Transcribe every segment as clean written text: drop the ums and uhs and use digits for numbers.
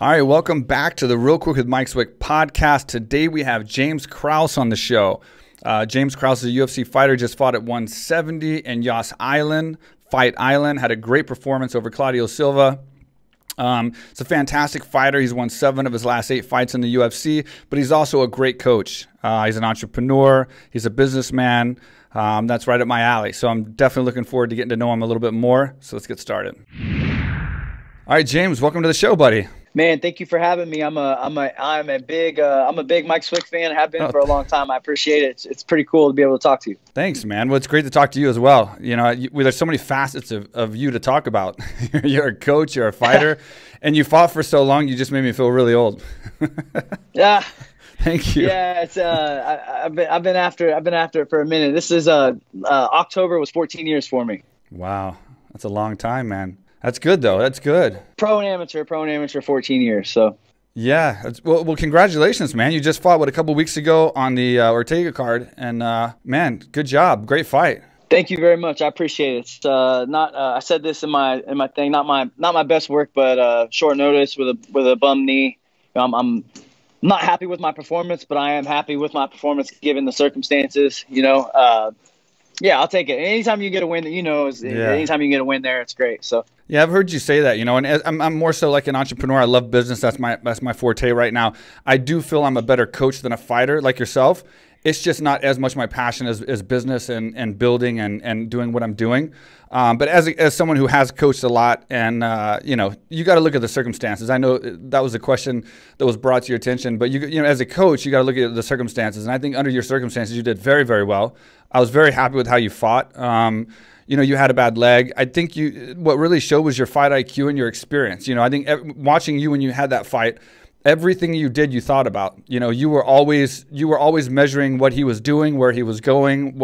All right, welcome back to the Real Quick with Mike Swick podcast. Today we have James Krause on the show. James Krause is a UFC fighter, just fought at 170 in Yas Island, Fight Island, had a great performance over Cláudio Silva. It's a fantastic fighter. He's won 7 of his last 8 fights in the UFC, but he's also a great coach. He's an entrepreneur. He's a businessman. That's right up my alley. So I'm definitely looking forward to getting to know him a little bit more. So let's get started. All right, James, welcome to the show, buddy. Man, thank you for having me. I'm a big Mike Swick fan. Have been for a long time. I appreciate it. It's pretty cool to be able to talk to you. Thanks, man. Well, it's great to talk to you as well. You know, there's so many facets of you to talk about. You're a coach, you're a fighter, and you fought for so long. You just made me feel really old. Yeah. Thank you. Yeah, it's I've been after it for a minute. This is October was 14 years for me. Wow, that's a long time, man. That's good though. That's good. Pro and amateur, 14 years. So yeah. Well, congratulations, man. You just fought a couple weeks ago on the Ortega card, and man, good job. Great fight. Thank you very much. I appreciate it. It's not I said this in my thing. Not my best work, but short notice with a bum knee. I'm not happy with my performance, but I am happy with my performance given the circumstances. You know. Yeah, I'll take it. Anytime you get a win, anytime you get a win there, it's great. So yeah, I've heard you say that, you know, and I'm more so like an entrepreneur. I love business. That's my forte right now. I do feel I'm a better coach than a fighter like yourself. It's just not as much my passion as business and building and doing what I'm doing. But as someone who has coached a lot, and you know, you got to look at the circumstances. I know that was a question that was brought to your attention, but you know, as a coach, you got to look at the circumstances. And I think under your circumstances, you did very, very well. I was very happy with how you fought. You know, you had a bad leg. I think what really showed was your fight IQ and your experience. You know, I think watching you when you had that fight, everything you did, you thought about. You know, you were always measuring what he was doing, where he was going,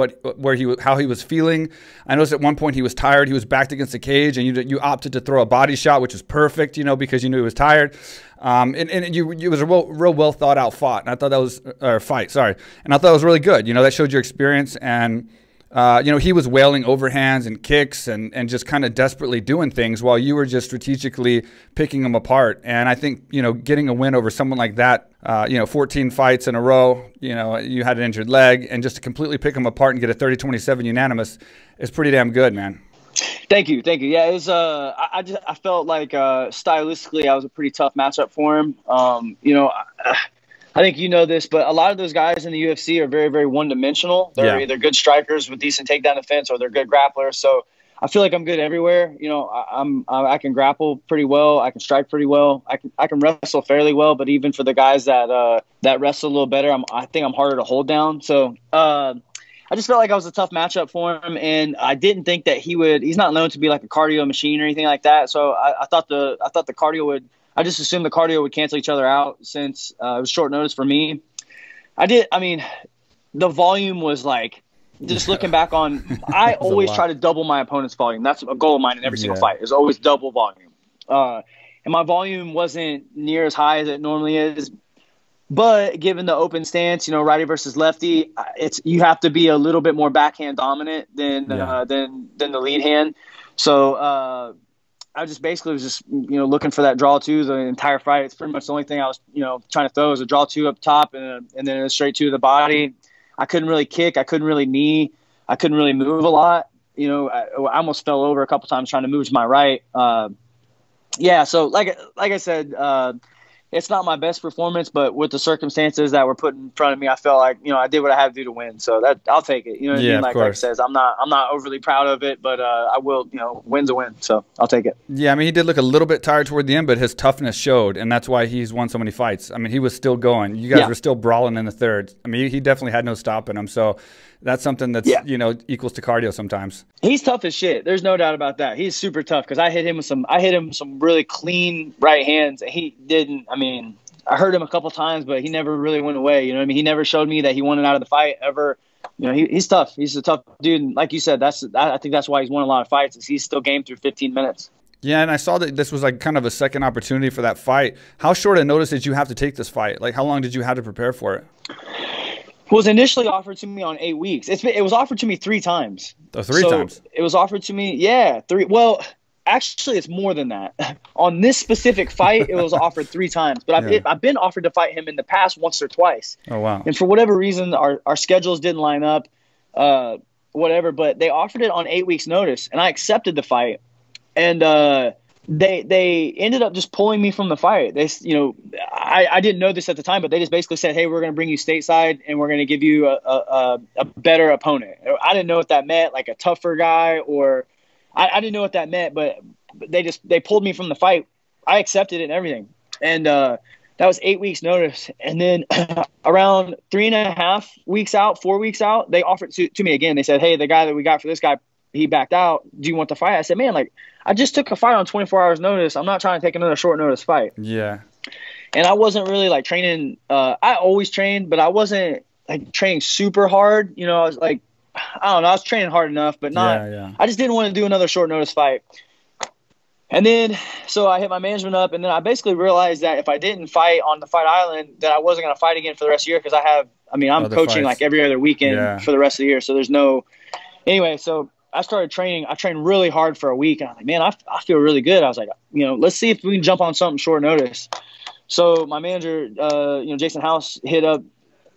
how he was feeling. I noticed at one point he was tired. He was backed against the cage, and you opted to throw a body shot, which was perfect. You know, because you knew he was tired. And it was a real well thought out fight. And I thought that was fight. Sorry, and I thought it was really good. You know, that showed your experience and. You know, he was wailing overhands and kicks and just kind of desperately doing things while you were just strategically picking them apart. And I think, you know, getting a win over someone like that, you know, 14 fights in a row, you know, you had an injured leg, and just to completely pick them apart and get a 30-27 unanimous is pretty damn good, man. Thank you. Yeah, it was. I felt like stylistically, I was a pretty tough matchup for him. You know. I think you know this, but a lot of those guys in the UFC are very, very one-dimensional. They're either good strikers with decent takedown defense, or they're good grapplers. So I feel like I'm good everywhere. You know, I can grapple pretty well. I can strike pretty well. I can wrestle fairly well. But even for the guys that wrestle a little better, I think I'm harder to hold down. So I just felt like I was a tough matchup for him, and I didn't think that he's not known to be like a cardio machine or anything like that. So I thought the cardio would. I just assumed the cardio would cancel each other out since it was short notice for me. I mean, the volume was like, just looking back on, I always try to double my opponent's volume. That's a goal of mine in every single fight, is always double volume. And my volume wasn't near as high as it normally is. But given the open stance, you know, righty versus lefty, you have to be a little bit more backhand dominant than the lead hand. So, I just basically was just, you know, looking for that draw two the entire fight. It's pretty much the only thing I was, you know, trying to throw is a draw two up top and then a straight two to the body. I couldn't really kick. I couldn't really knee. I couldn't really move a lot. You know, I almost fell over a couple times trying to move to my right. Yeah. So like I said, it's not my best performance, but with the circumstances that were put in front of me, I felt like, you know, I did what I had to do to win. So that I'll take it. You know what I mean? Like I says, I'm not overly proud of it, but I will, you know, win's a win. So I'll take it. Yeah, I mean, he did look a little bit tired toward the end, but his toughness showed, and that's why he's won so many fights. I mean, he was still going. You guys were still brawling in the third. I mean, he definitely had no stopping him. So that's something that's, you know, equals to cardio sometimes. He's tough as shit. There's no doubt about that. He's super tough because I hit him with some really clean right hands. And he didn't, I mean, I hurt him a couple times, but he never really went away. You know what I mean? He never showed me that he wanted out of the fight ever. You know, he's tough. He's a tough dude. And like you said, I think that's why he's won a lot of fights, is he's still game through 15 minutes. Yeah, and I saw that this was like kind of a second opportunity for that fight. How short a notice did you have to take this fight? Like, how long did you have to prepare for it? It was initially offered to me on 8 weeks. It was offered to me 3 times. Oh, 3 times? It was offered to me, yeah, 3. Well, Actually, it's more than that. On this specific fight, it was offered 3 times. But I've been offered to fight him in the past once or twice. Oh, wow. And for whatever reason, our schedules didn't line up, whatever. But they offered it on 8 weeks' notice, and I accepted the fight. And they ended up just pulling me from the fight. They, I didn't know this at the time, but they just basically said, hey, we're going to bring you stateside, and we're going to give you a better opponent. I didn't know what that meant, like a tougher guy, or I didn't know what that meant, but they pulled me from the fight. I accepted it and everything. And that was 8 weeks notice. And then around 3.5 weeks out, 4 weeks out, they offered to me again. They said, hey, the guy that we got for this guy, he backed out. Do you want the fight? I said, man, like, I just took a fight on 24 hours notice. I'm not trying to take another short notice fight. Yeah. And I wasn't really like training. I always trained, but I wasn't like training super hard. I was like, I don't know. I was training hard enough, but not. Yeah. I just didn't want to do another short notice fight. And then, so I hit my management up, and then I basically realized that if I didn't fight on the Fight Island, that I wasn't going to fight again for the rest of the year, because I'm Other coaching fights. like every other weekend for the rest of the year. So there's no. Anyway, so I started training. I trained really hard for a week, and I was like, man, I feel really good. I was like, let's see if we can jump on something short notice. So my manager, Jason House, hit up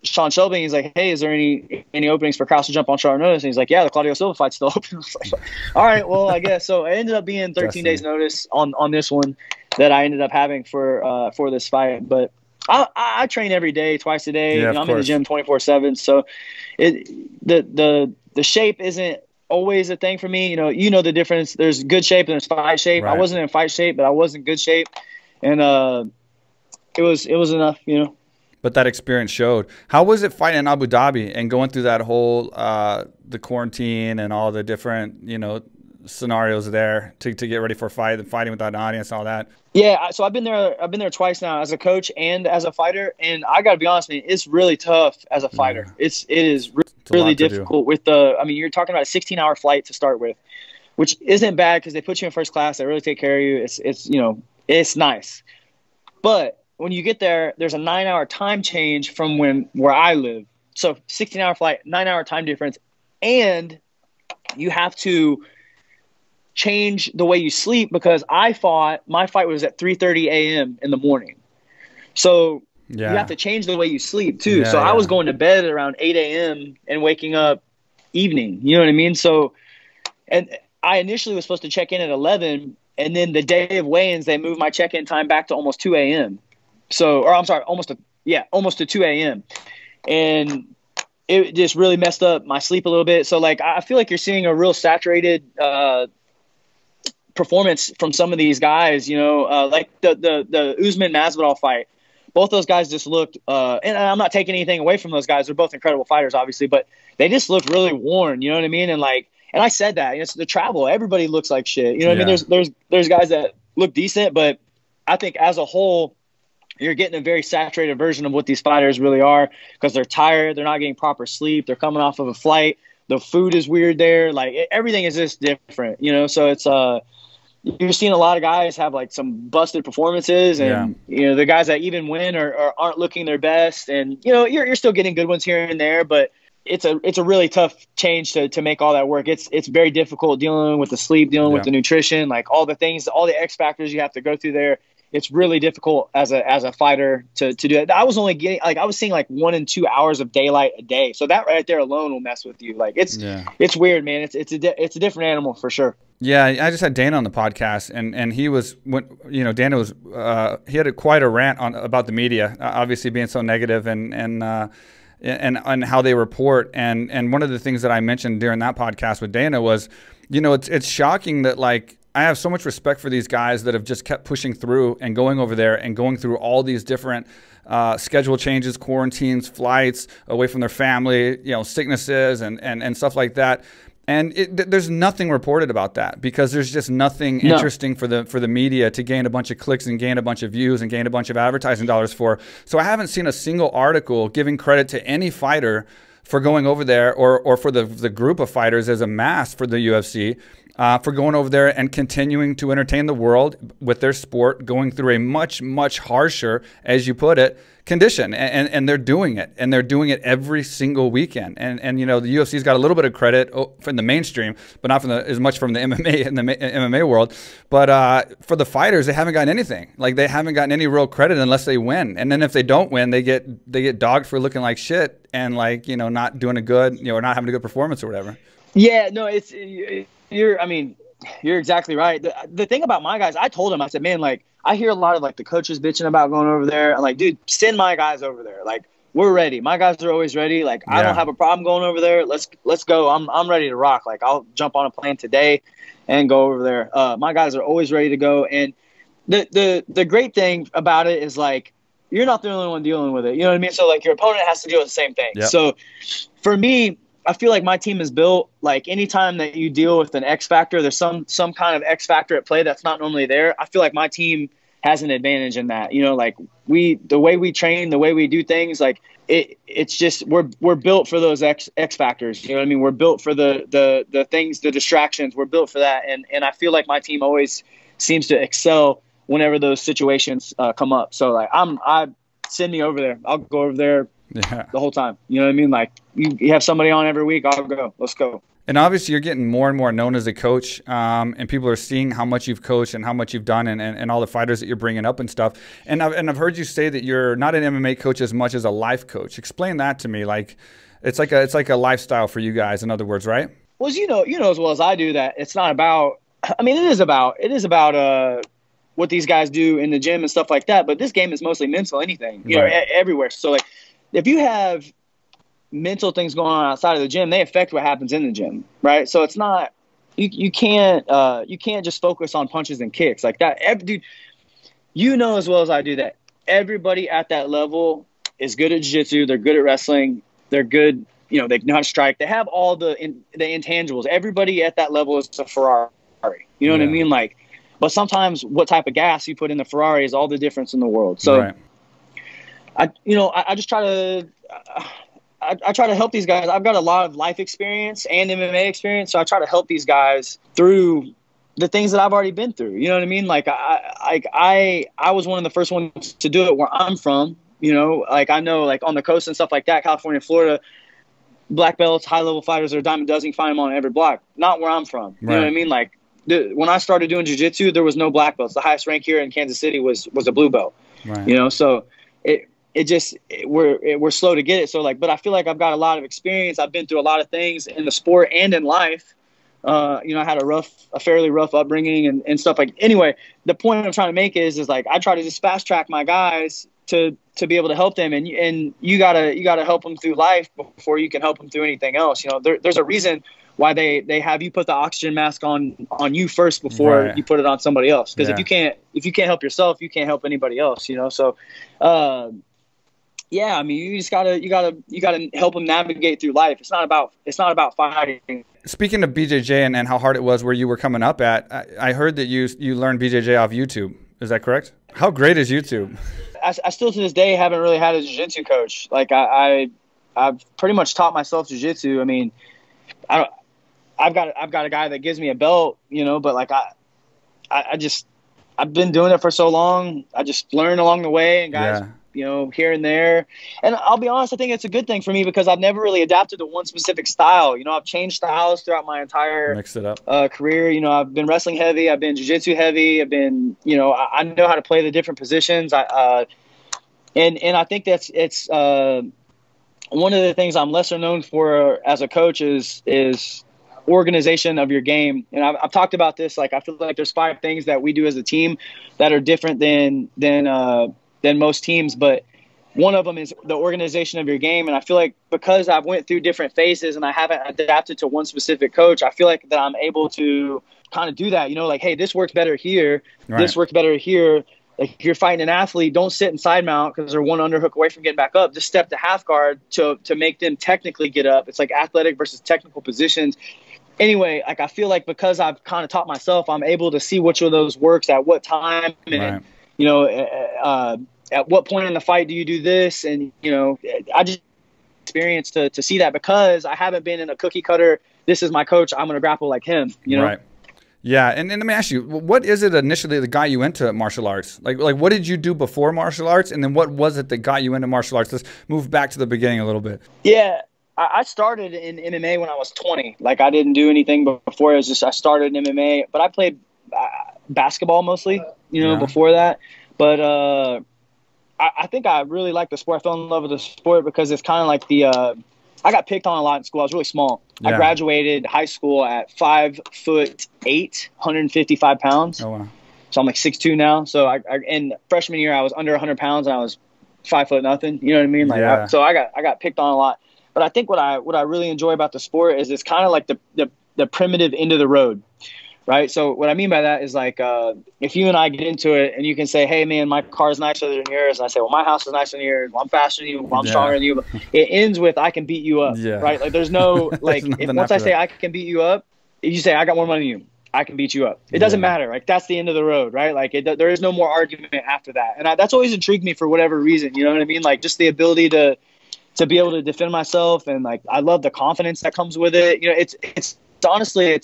Sean Shelby. He's like, hey, is there any openings for Krause to jump on short notice? And he's like, yeah, the Cláudio Silva fight's still open. I was like, all right, well, I guess. So it ended up being 13 Dustin. days notice on this one that I ended up having for this fight. But I train every day, twice a day. Yeah, I'm in the gym 24/7. So the shape isn't always a thing for me. You know the difference. There's good shape and there's fight shape. Right. I wasn't in fight shape, but I was in good shape, and it was enough. But that experience showed. How was it fighting in Abu Dhabi and going through that whole the quarantine and all the different scenarios there to get ready for a fight and fighting without an audience and all that? Yeah, so I've been there twice now as a coach and as a fighter, and I got to be honest, man, it's really tough as a fighter. Yeah. It is really difficult with you're talking about a 16-hour flight to start with, which isn't bad because they put you in first class. They really take care of you. It's nice. But when you get there, there's a 9-hour time change from where I live. So 16-hour flight, 9-hour time difference, and you have to change the way you sleep, because my fight was at 3:30 a.m. in the morning. So you have to change the way you sleep too. So I was going to bed at around 8 a.m. and waking up evening. You know what I mean? So, and I initially was supposed to check in at 11, and then the day of weigh-ins, they moved my check-in time back to almost 2 a.m. So, or I'm sorry, almost to 2 a.m. And it just really messed up my sleep a little bit. So like, I feel like you're seeing a real saturated, performance from some of these guys, like the Usman Masvidal fight. Both those guys just looked, and I'm not taking anything away from those guys. They're both incredible fighters, obviously, but they just looked really worn. You know what I mean? And I said that it's the travel. Everybody looks like shit. You know what I mean? There's guys that look decent, but I think as a whole, you're getting a very saturated version of what these fighters really are, because they're tired. They're not getting proper sleep. They're coming off of a flight. The food is weird there. Like everything is just different, So it's you're seeing a lot of guys have like some busted performances, and the guys that even win or aren't looking their best, and you're still getting good ones here and there, but it's a really tough change to make all that work. It's very difficult dealing with the sleep, dealing with the nutrition, like all the things, all the X factors you have to go through there. It's really difficult as a fighter to do it. I was only getting I was seeing like 1 and 2 hours of daylight a day, so that right there alone will mess with you. Like it's weird, man. It's a different animal for sure. Yeah, I just had Dana on the podcast, and he was Dana was he had quite a rant about the media, obviously being so negative and how they report. And one of the things that I mentioned during that podcast with Dana was, it's shocking that like, I have so much respect for these guys that have just kept pushing through and going over there and going through all these different schedule changes, quarantines, flights away from their family, sicknesses and stuff like that. And there's nothing reported about that, because there's just nothing interesting for the media to gain a bunch of clicks and gain a bunch of views and gain a bunch of advertising dollars for. So I haven't seen a single article giving credit to any fighter for going over there, or for the group of fighters as a mass for the UFC, for going over there and continuing to entertain the world with their sport, going through a much, much harsher, as you put it, condition. And they're doing it. And they're doing it every single weekend. And you know, the UFC's got a little bit of credit from the mainstream, but not from as much from the MMA in the MMA world. But for the fighters, they haven't gotten anything. Like, they haven't gotten any real credit unless they win. And then if they don't win, they get dogged for looking like shit and, like, you know, not doing a good, you know, or not having a good performance or whatever. Yeah, no, I mean, you're exactly right. The thing about my guys, I told him, I said, man, like, I hear a lot of, like, the coaches bitching about going over there. I'm like, dude, send my guys over there. Like, we're ready. My guys are always ready. Like, I don't have a problem going over there. Let's go. I'm ready to rock. Like, I'll jump on a plane today and go over there. My guys are always ready to go. And the great thing about it is, like, you're not the only one dealing with it. You know what I mean? So, like, your opponent has to deal with the same thing. Yep. So for me, I feel like my team is built, like, anytime that you deal with an X factor, there's some kind of X factor at play that's not normally there. I feel like my team has an advantage in that. You know, like, the way we train, the way we do things, like, it's just we're built for those X factors. You know what I mean? We're built for the things, the distractions. We're built for that. And I feel like my team always seems to excel whenever those situations come up. So, like, I send me over there. I'll go over there. Yeah. The whole time. You know what I mean? Like, you have somebody on every week, I'll go. Let's go. And obviously you're getting more and more known as a coach, and people are seeing how much you've coached and how much you've done and all the fighters that you're bringing up and stuff. And I've heard you say that you're not an MMA coach as much as a life coach. Explain that to me. Like, it's like a lifestyle for you guys, in other words, right? Well, you know as well as I do that it's not about, I mean, it is about what these guys do in the gym and stuff like that, but this game is mostly mental, anything, you know, everywhere. So, like, if you have mental things going on outside of the gym, they affect what happens in the gym, right? So it's not, you can't just focus on punches and kicks like that. Dude, you know as well as I do that everybody at that level is good at jiu-jitsu. They're good at wrestling. They're good, you know, they know how to strike. They have all the intangibles. Everybody at that level is a Ferrari. You know what I mean? Like, but sometimes what type of gas you put in the Ferrari is all the difference in the world. So I just try to I try to help these guys. I've got a lot of life experience and MMA experience, so I try to help these guys through the things that I've already been through. You know what I mean? Like, I was one of the first ones to do it where I'm from. You know, like, I know, like, on the coast and stuff like that, California, Florida, black belts, high level fighters, or diamond dozen, you find them on every block. Not where I'm from. You know what I mean? Like, when I started doing jiu-jitsu, there was no black belts. The highest rank here in Kansas City was a blue belt. Right. You know, so we're slow to get it. So, like, but I feel like I've got a lot of experience. I've been through a lot of things in the sport and in life. You know, I had a fairly rough upbringing and stuff. Like, anyway, the point I'm trying to make is like, I try to just fast track my guys to be able to help them. And you gotta help them through life before you can help them through anything else. You know, there's a reason why they have you put the oxygen mask on you first before you put it on somebody else. Because if you can't help yourself, you can't help anybody else, you know? So, yeah, I mean, you gotta help them navigate through life. It's not about fighting. Speaking of BJJ and how hard it was where you were coming up at, I heard that you learned BJJ off YouTube. Is that correct? How great is YouTube? I still to this day haven't really had a jiu-jitsu coach. Like, I've pretty much taught myself jiu-jitsu. I mean, I've got a guy that gives me a belt, you know, but like I've been doing it for so long. I just learn along the way, and guys, you know, here and there. And I'll be honest, I think it's a good thing for me because I've never really adapted to one specific style. You know, I've changed styles throughout my entire career. You know, I've been wrestling heavy. I've been jiu-jitsu heavy. I've been, you know, I know how to play the different positions. And I think it's one of the things I'm lesser known for as a coach is organization of your game. And I've talked about this. Like, I feel like there's 5 things that we do as a team that are different than most teams, but one of them is the organization of your game. And I feel like because I've went through different phases and I haven't adapted to one specific coach, I feel like that I'm able to kind of do that, you know, like, hey, this works better here. This works better here. Like, if you're fighting an athlete, don't sit in side mount because they're one underhook away from getting back up. Just step to half guard to make them technically get up. It's like athletic versus technical positions. Anyway, like, I feel like because I've kind of taught myself, I'm able to see which of those works at what time. And, you know, at what point in the fight do you do this? And, you know, I just experienced to see that because I haven't been in a cookie cutter. This is my coach. I'm going to grapple like him, you know? Yeah, and let me ask you, what is it initially that got you into martial arts? Like what did you do before martial arts, and then what was it that got you into martial arts? Let's move back to the beginning a little bit. Yeah, I started in MMA when I was 20. Like, I didn't do anything before. It was just I started in MMA, but I played basketball mostly, before that. But I think I really liked the sport. I fell in love with the sport because it's kind of like I got picked on a lot in school. I was really small. Yeah. I graduated high school at 5'8", 155 pounds. Oh, wow. So I'm like 6'2" now. So in freshman year, I was under 100 pounds and I was 5 foot nothing. You know what I mean? Like, yeah. So I got picked on a lot. But I think what I really enjoy about the sport is it's kind of like the primitive end of the road. Right. So what I mean by that is like, if you and I get into it and you can say, hey, man, my car's nicer than yours. And I say, well, my house is nicer than yours. Well, I'm faster than you. Well, I'm stronger than you. But it ends with, I can beat you up. Yeah. Right. Like, there's no, like, once I say I can beat you up, if you say, I got more money than you, I can beat you up. It doesn't matter. Like, that's the end of the road. Right. Like, there is no more argument after that. And that's always intrigued me for whatever reason. You know what I mean? Like, just the ability to be able to defend myself. And like, I love the confidence that comes with it. It's honestly,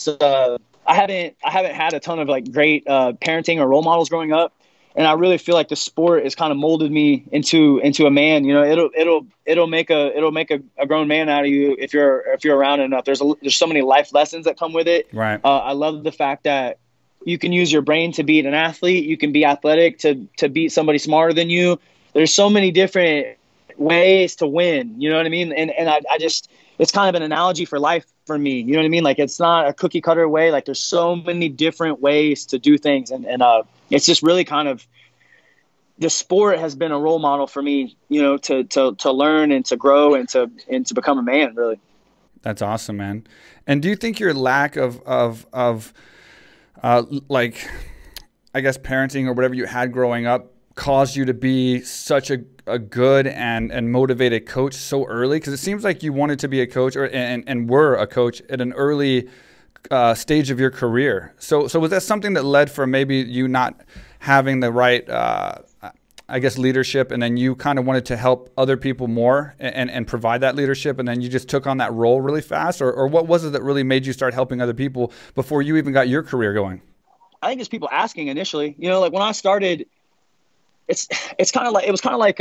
I haven't had a ton of like great parenting or role models growing up, and I really feel like the sport has kind of molded me into a man. It'll make a grown man out of you if you're around enough. There's so many life lessons that come with it. Right. I love the fact that you can use your brain to beat an athlete. You can be athletic to beat somebody smarter than you. There's so many different ways to win. You know what I mean? And I just, it's kind of an analogy for life for me. You know what I mean? Like, it's not a cookie cutter way. Like, there's so many different ways to do things. And it's just really kind of, the sport has been a role model for me, to learn and to grow and to become a man, really. That's awesome, man. And do you think your lack of like, I guess, parenting or whatever you had growing up caused you to be such a good and motivated coach so early? Because it seems like you wanted to be a coach and were a coach at an early stage of your career. So was that something that led for maybe you not having the right, I guess, leadership, and then you kind of wanted to help other people more and provide that leadership, and then you just took on that role really fast? Or what was it that really made you start helping other people before you even got your career going? I think it's people asking initially. Like, when I started, it's kind of like, it was kind of like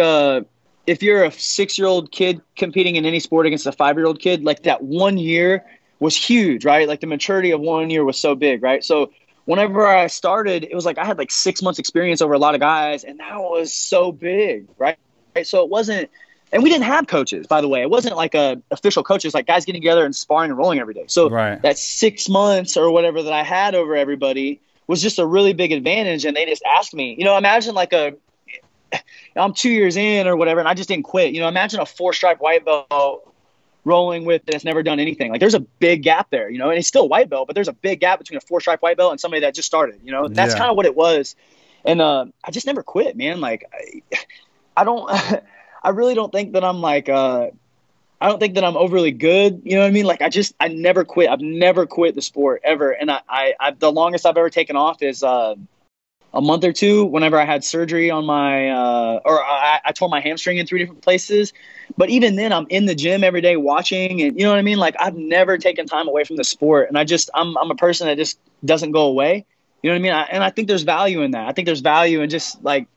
if you're a 6-year-old kid competing in any sport against a 5-year-old kid, like, that 1 year was huge, right? Like, the maturity of 1 year was so big, right? So whenever I started, it was like I had like 6 months experience over a lot of guys, and that was so big, right? So it wasn't, and we didn't have coaches, by the way. It wasn't like official coaches, like guys getting together and sparring and rolling every day. So that 6 months or whatever that I had over everybody was just a really big advantage. And they just asked me, imagine like I'm 2 years in or whatever, and I just didn't quit. Imagine a 4-stripe white belt rolling with that's never done anything. Like, there's a big gap there, and it's still a white belt, but there's a big gap between a 4-stripe white belt and somebody that just started. That's kind of what it was. And I just never quit, man. Like, I really don't think that I'm like, I don't think that I'm overly good. You know what I mean? Like, I never quit. I've never quit the sport ever. And I the longest I've ever taken off is a month or two whenever I had surgery on my I tore my hamstring in 3 different places. But even then, I'm in the gym every day watching, and you know what I mean? Like, I've never taken time away from the sport, and I'm a person that just doesn't go away. You know what I mean? And I think there's value in that. I think there's value in just like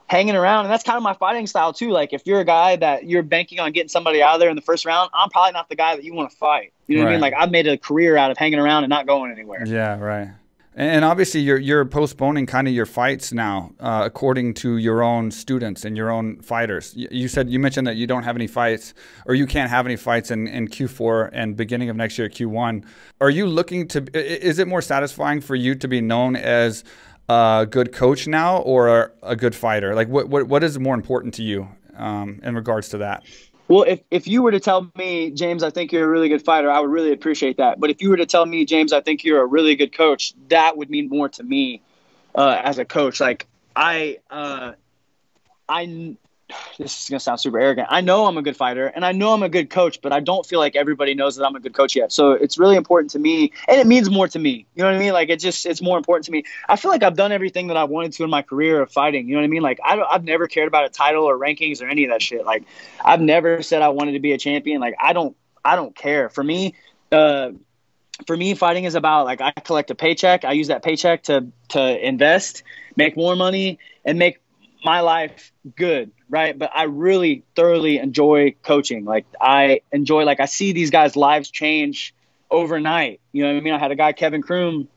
hanging around, and that's kind of my fighting style too. Like, if you're a guy that you're banking on getting somebody out of there in the first round, I'm probably not the guy that you want to fight. You know what I mean? Like, I've made a career out of hanging around and not going anywhere. Yeah, right. And obviously, you're postponing kind of your fights now, according to your own students and your own fighters. You mentioned that you don't have any fights, or you can't have any fights in Q4 and beginning of next year, Q1. Are you looking to? Is it more satisfying for you to be known as a good coach now, or a good fighter? Like, what is more important to you in regards to that? Well, if you were to tell me, James, I think you're a really good fighter, I would really appreciate that. But if you were to tell me, James, I think you're a really good coach, that would mean more to me as a coach. Like, this is going to sound super arrogant. I know I'm a good fighter, and I know I'm a good coach, but I don't feel like everybody knows that I'm a good coach yet. So it's really important to me, and it means more to me. You know what I mean? Like, it's more important to me. I feel like I've done everything that I wanted to in my career of fighting. You know what I mean? Like, I've never cared about a title or rankings or any of that shit. Like, I've never said I wanted to be a champion. Like, I don't care. For me, for me, fighting is about, like, I collect a paycheck. I use that paycheck to invest, make more money, and make my life good, right? But I really thoroughly enjoy coaching. Like, I enjoy, like, I see these guys' lives change overnight. You know what I mean? I had a guy, Kevin Kroom,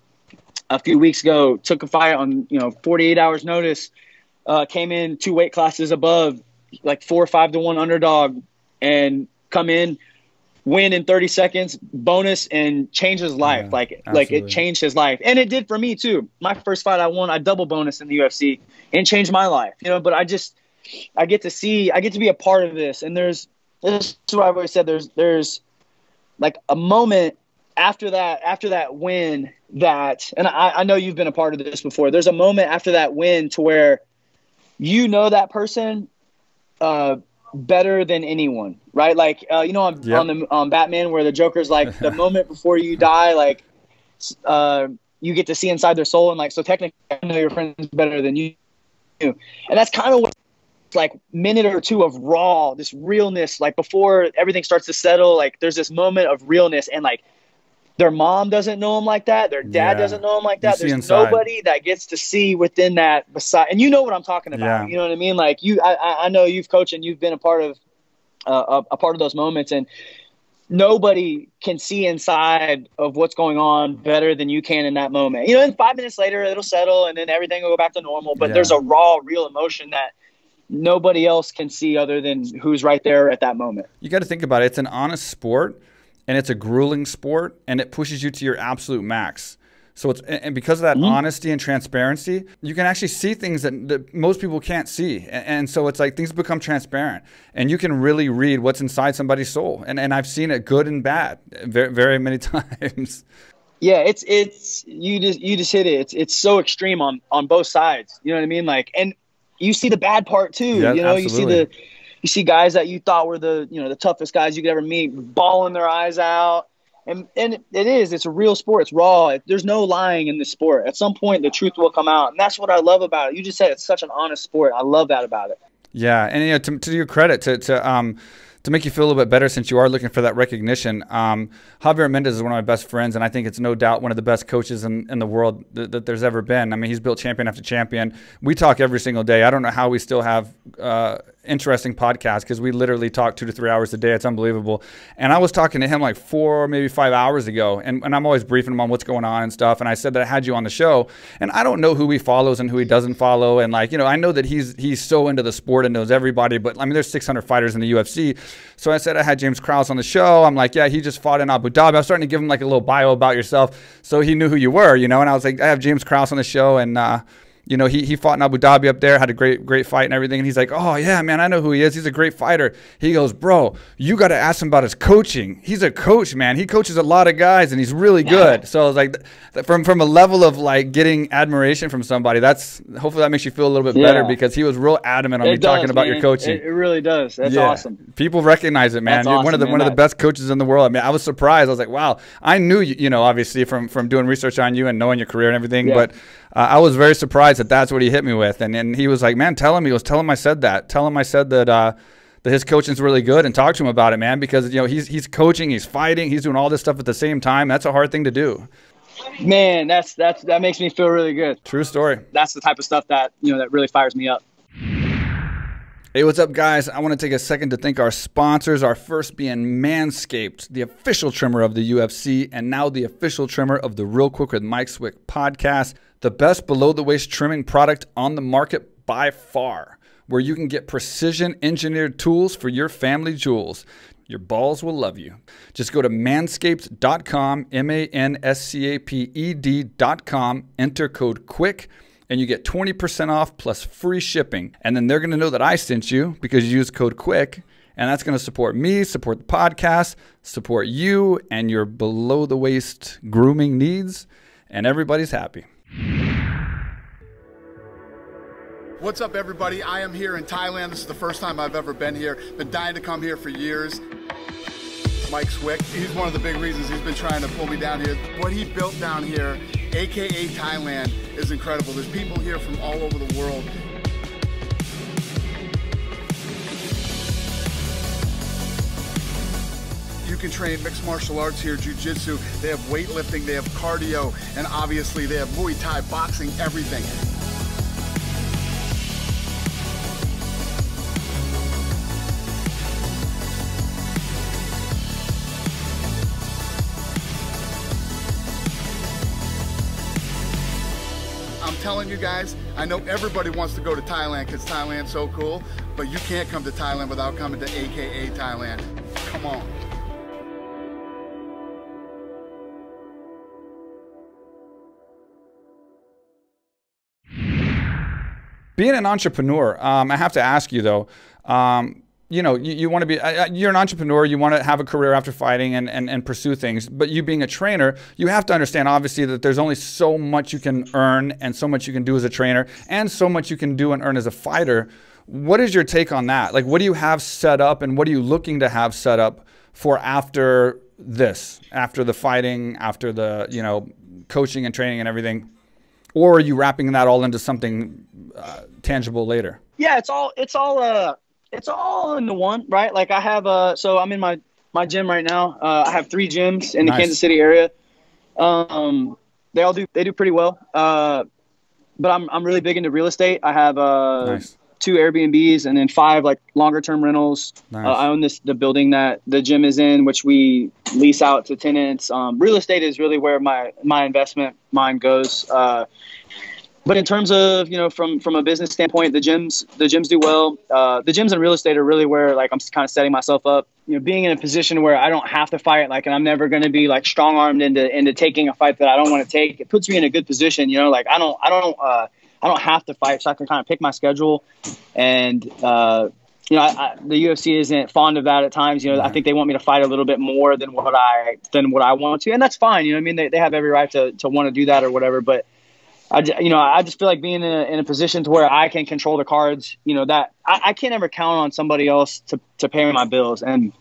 a few weeks ago, took a fight on, 48 hours notice, came in 2 weight classes above, like 4 or 5 to 1 underdog, and come in, win in 30 seconds, bonus, and change his life. Yeah, like absolutely. it changed his life. And it did for me too. My first fight I won, I double bonus in the UFC and changed my life, but I get to be a part of this. And this is what I've always said, there's like a moment after that win that, and I know you've been a part of this before, there's a moment after that win to where that person better than anyone, right? Like, on Batman, where the Joker's like, the moment before you die, like, you get to see inside their soul, and like, so technically, I know your friend's better than you. And that's kind of what, like, minute or two of raw, this realness, like, before everything starts to settle, like, there's this moment of realness, and like, their mom doesn't know him like that. Their dad doesn't know him like that. There's nobody that gets to see within that beside. And you know what I'm talking about. Yeah. You know what I mean? Like, I know you've coached and you've been a part of those moments, and nobody can see inside of what's going on better than you can in that moment. And 5 minutes later it'll settle and then everything will go back to normal. But there's a raw, real emotion that nobody else can see other than who's right there at that moment. You got to think about it. It's an honest sport. And it's a grueling sport, and it pushes you to your absolute max. So and because of that honesty and transparency, you can actually see things that most people can't see. And so it's like things become transparent, and you can really read what's inside somebody's soul. And I've seen it good and bad very, very many times. Yeah, it's you just hit it. It's so extreme on both sides. You know what I mean? Like, and you see the bad part too. Yeah, absolutely. You see guys that you thought were the toughest guys you could ever meet, bawling their eyes out. And it's a real sport. It's raw. There's no lying in this sport. At some point, the truth will come out. And that's what I love about it. You just said it's such an honest sport. I love that about it. Yeah. And to your credit, to make you feel a little bit better, since you are looking for that recognition, Javier Mendez is one of my best friends, and I think it's no doubt one of the best coaches in the world that there's ever been. I mean, he's built champion after champion. We talk every single day. I don't know how we still have interesting podcasts, because we literally talk 2 to 3 hours a day. It's unbelievable. And I was talking to him like 4, maybe 5 hours ago, and I'm always briefing him on what's going on and stuff. And I said that I had you on the show, and I don't know who he follows and who he doesn't follow. And like, I know that he's so into the sport and knows everybody, but I mean, there's 600 fighters in the UFC. So I said I had James Krause on the show. I'm like, yeah, he just fought in Abu Dhabi. I was starting to give him like a little bio about yourself, so he knew who you were, and I was like, I have James Krause on the show, and he fought in Abu Dhabi up there, had a great fight and everything. And he's like, oh, yeah, man, I know who he is. He's a great fighter. He goes, bro, you got to ask him about his coaching. He's a coach, man. He coaches a lot of guys, and he's really good. So I was like, from a level of like getting admiration from somebody, hopefully that makes you feel a little bit better, because he was real adamant on me talking about your coaching. It really does. That's awesome. People recognize it, man. You're awesome, one of the best coaches in the world. I mean, I was surprised. I was like, wow, I knew you, obviously from doing research on you and knowing your career and everything, but I was very surprised that that's what he hit me with. And he was like, man, tell him I said that. Tell him I said that his coaching's really good, and talk to him about it, man, because he's coaching, he's fighting, he's doing all this stuff at the same time. That's a hard thing to do. Man, that makes me feel really good. True story. That's the type of stuff that that really fires me up. Hey, what's up, guys? I want to take a second to thank our sponsors, our first being Manscaped, the official trimmer of the UFC, and now the official trimmer of the Real Quick with Mike Swick podcast, the best below-the-waist trimming product on the market by far, where you can get precision-engineered tools for your family jewels. Your balls will love you. Just go to manscaped.com, manscaped.com, enter code QUICK, and you get 20% off plus free shipping. And then they're going to know that I sent you because you use code QUICK, and that's going to support me, support the podcast, support you and your below-the-waist grooming needs, and everybody's happy. What's up, everybody? I am here in Thailand. This is the first time I've ever been here. Been dying to come here for years. Mike Swick, he's one of the big reasons he's been trying to pull me down here. What he built down here, AKA Thailand, is incredible. There's people here from all over the world. You can train mixed martial arts here, jiu-jitsu. They have weightlifting, they have cardio, and obviously they have Muay Thai, boxing, everything. I'm telling you guys, I know everybody wants to go to Thailand because Thailand's so cool, but you can't come to Thailand without coming to AKA Thailand. Come on. Being an entrepreneur, I have to ask you though, you know, you want to be, you're an entrepreneur, you want to have a career after fighting and pursue things, but you being a trainer, you have to understand obviously that there's only so much you can earn and so much you can do as a trainer and so much you can do and earn as a fighter. What is your take on that? Like, what do you have set up and what are you looking to have set up for after this, after the fighting, after the, you know, coaching and training and everything? Or are you wrapping that all into something tangible later? Yeah, it's all into one, right? Like I have, so I'm in my gym right now. I have 3 gyms in the Kansas City area. They do pretty well. But I'm really big into real estate. I have 2 Airbnbs and then 5 like longer term rentals. I own the building that the gym is in, which we lease out to tenants. Real estate is really where my investment mind goes. But in terms of, you know, from a business standpoint, the gyms do well. The gyms and real estate are really where like I'm kind of setting myself up, you know, being in a position where I don't have to fight, like, and I'm never going to be like strong armed into taking a fight that I don't want to take. It puts me in a good position, you know, like I don't have to fight, so I can kind of pick my schedule. And you know, the UFC isn't fond of that at times. You know, I think they want me to fight a little bit more than what I want to, and that's fine. You know what I mean? They have every right to want to do that or whatever, but. I just feel like being in a position to where I can control the cards, you know, that I can't ever count on somebody else to pay my bills. And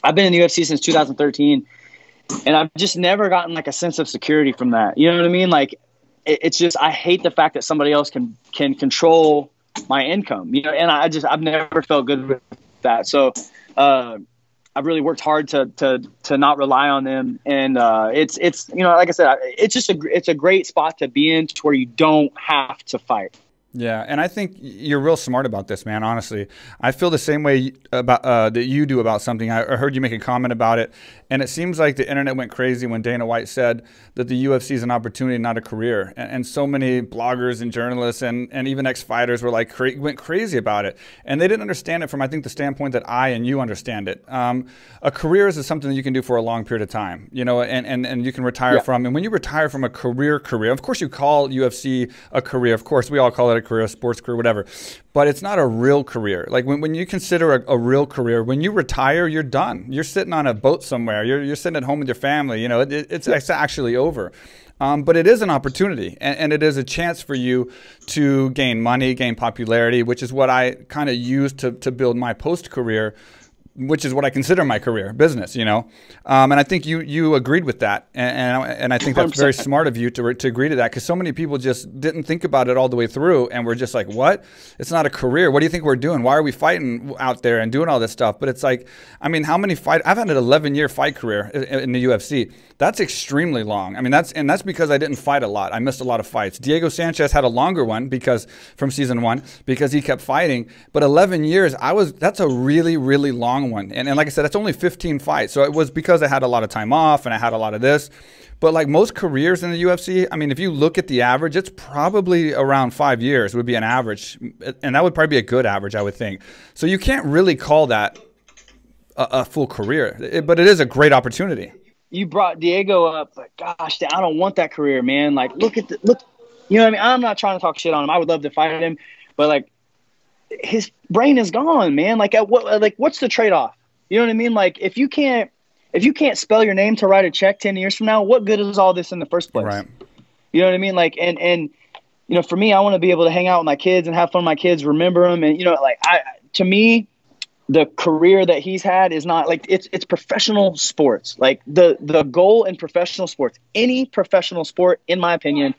I've been in the UFC since 2013 and I've just never gotten like a sense of security from that. You know what I mean? Like it's just, I hate the fact that somebody else can control my income, you know, and I've never felt good with that. So, I've really worked hard to not rely on them, and it's you know, like I said, it's a great spot to be in to where you don't have to fight. Yeah, and I think you're real smart about this, man, honestly. I feel the same way about that you do about something. I heard you make a comment about it, and it seems like the internet went crazy when Dana White said that the UFC is an opportunity, not a career. And so many bloggers and journalists and even ex-fighters were like went crazy about it. And they didn't understand it from, I think, the standpoint that I and you understand it. A career is something that you can do for a long period of time, you know, and you can retire from. And when you retire from a career, of course you call UFC a career. Of course, we all call it a career, a sports career, whatever. But it's not a real career. Like when you consider a real career, when you retire, you're done. You're sitting on a boat somewhere. You're sitting at home with your family. You know, it's actually over. But it is an opportunity, and it is a chance for you to gain money, gain popularity, which is what I kind of use to build my post-career, which is what I consider my career, business, you know. And I think you agreed with that. And I think that's 100%. Very smart of you to agree to that, because so many people just didn't think about it all the way through, and we're just like, what? It's not a career. What do you think we're doing? Why are we fighting out there and doing all this stuff? But it's like, I mean, how many fight? I've had an 11-year fight career in the UFC. That's extremely long. I mean, that's because I didn't fight a lot. I missed a lot of fights. Diego Sanchez had a longer one from season 1 because he kept fighting. But 11 years, that's a really, really long one. And like I said, that's only 15 fights. So it was because I had a lot of time off and I had a lot of this. But like most careers in the UFC, I mean, if you look at the average, it's probably around 5 years would be an average. And that would probably be a good average, I would think. So you can't really call that a full career. But it is a great opportunity. You brought Diego up, but gosh, I don't want that career, man. Like, look, you know what I mean? I'm not trying to talk shit on him. I would love to fight him, but like, his brain is gone, man. Like, what's the trade-off? You know what I mean? Like, if you can't spell your name to write a check 10 years from now, what good is all this in the first place? Right. You know what I mean? Like, and you know, for me, I want to be able to hang out with my kids and have fun with my kids, remember them, and you know, like, to me, the career that he's had is not like it's professional sports. Like the goal in professional sports, any professional sport, in my opinion,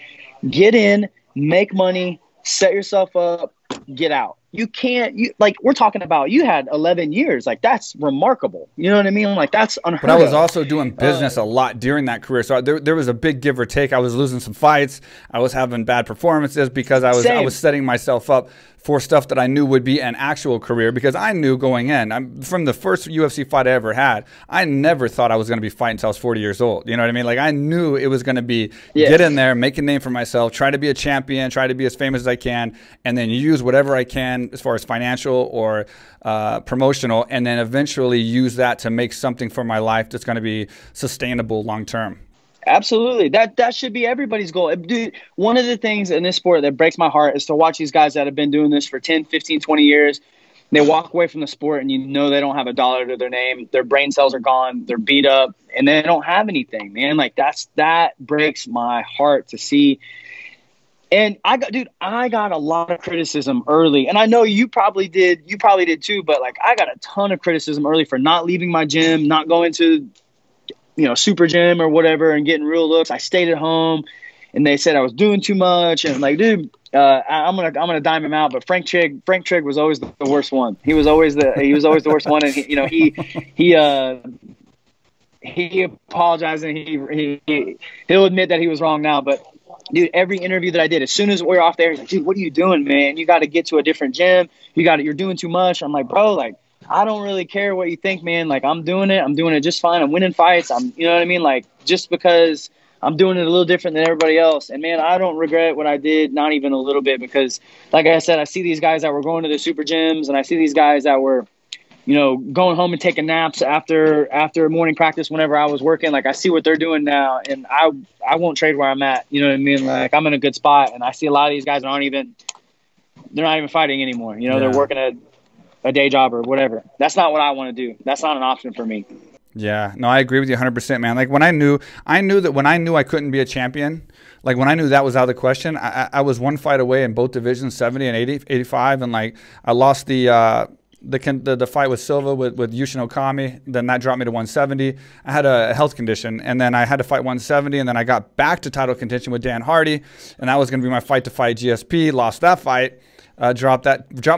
get in, make money, set yourself up, get out. you can't, like, we're talking about, you had 11 years. Like, that's remarkable. You know what I mean? Like, that's unheard of. But I was also doing business a lot during that career. So there was a big give or take. I was losing some fights. I was having bad performances because I was setting myself up for stuff that I knew would be an actual career, because I knew going in, from the first UFC fight I ever had, I never thought I was going to be fighting until I was 40 years old. You know what I mean? Like, I knew it was going to be get in there, make a name for myself, try to be a champion, try to be as famous as I can, and then use whatever I can as far as financial or promotional, and then eventually use that to make something for my life that's going to be sustainable long term. Absolutely. That should be everybody's goal. Dude, one of the things in this sport that breaks my heart is to watch these guys that have been doing this for 10, 15, 20 years. They walk away from the sport and you know they don't have a dollar to their name. Their brain cells are gone. They're beat up and they don't have anything, man. Like, that breaks my heart to see. And I got a lot of criticism early. And I know you probably did too, but like, I got a ton of criticism early for not leaving my gym, not going to, super gym or whatever, and getting real looks. I stayed at home, and they said I was doing too much. And like, dude, I'm gonna dime him out. But Frank Trigg was always the worst one. He was always the worst one. And he apologized, and he'll admit that he was wrong now. But dude, every interview that I did, as soon as we were off there, he's like, dude, what are you doing, man? You got to get to a different gym. You're doing too much. I'm like, bro, like, I don't really care what you think, man. Like, I'm doing it just fine. I'm winning fights. You know what I mean? Like, just because I'm doing it a little different than everybody else. And man, I don't regret what I did, not even a little bit, because like I said, I see these guys that were going to the super gyms, and I see these guys that were, going home and taking naps after morning practice whenever I was working. Like, I see what they're doing now, and I won't trade where I'm at. You know what I mean? Like, I'm in a good spot, and I see a lot of these guys they're not even fighting anymore. They're working a day job or whatever. That's not what I want to do. That's not an option for me. Yeah, no, I agree with you 100%, man. Like, when I knew that when I knew I couldn't be a champion, like when I knew that was out of the question, I was one fight away in both divisions, 70 and 85, and like I lost the fight with Silva with Yushin Okami. Then that dropped me to 170. I had a health condition, and then I had to fight 170, and then I got back to title contention with Dan Hardy, and that was going to be my fight to fight GSP. Lost that fight. Dropped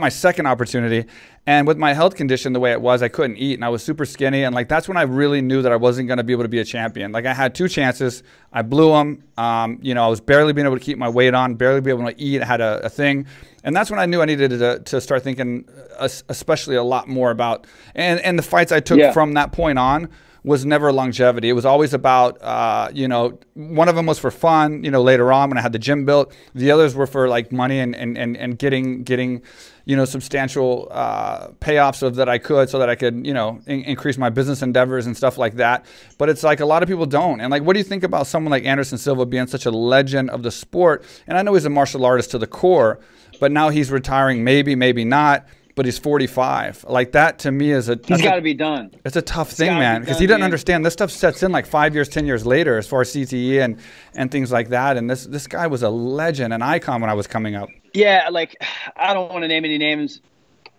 my second opportunity, and with my health condition the way it was, I couldn't eat, and I was super skinny, and like that's when I really knew that I wasn't going to be able to be a champion. Like, I had 2 chances, I blew them. I was barely being able to keep my weight on, barely be able to eat. I had a thing, and that's when I knew I needed to start thinking, especially a lot more about and the fights I took from that point on was never longevity. It was always about, one of them was for fun, later on when I had the gym built. The others were for like money and getting substantial payoffs so that I could, increase my business endeavors and stuff like that. But it's like a lot of people don't. And like, what do you think about someone like Anderson Silva being such a legend of the sport? And I know he's a martial artist to the core, but now he's retiring, maybe not. But he's 45. Like, that to me is he's got to be done. It's a tough thing, man, because he doesn't understand this stuff sets in like 5 years, 10 years later as far as CTE and things like that. And this guy was a legend, an icon when I was coming up. Yeah, like, I don't want to name any names.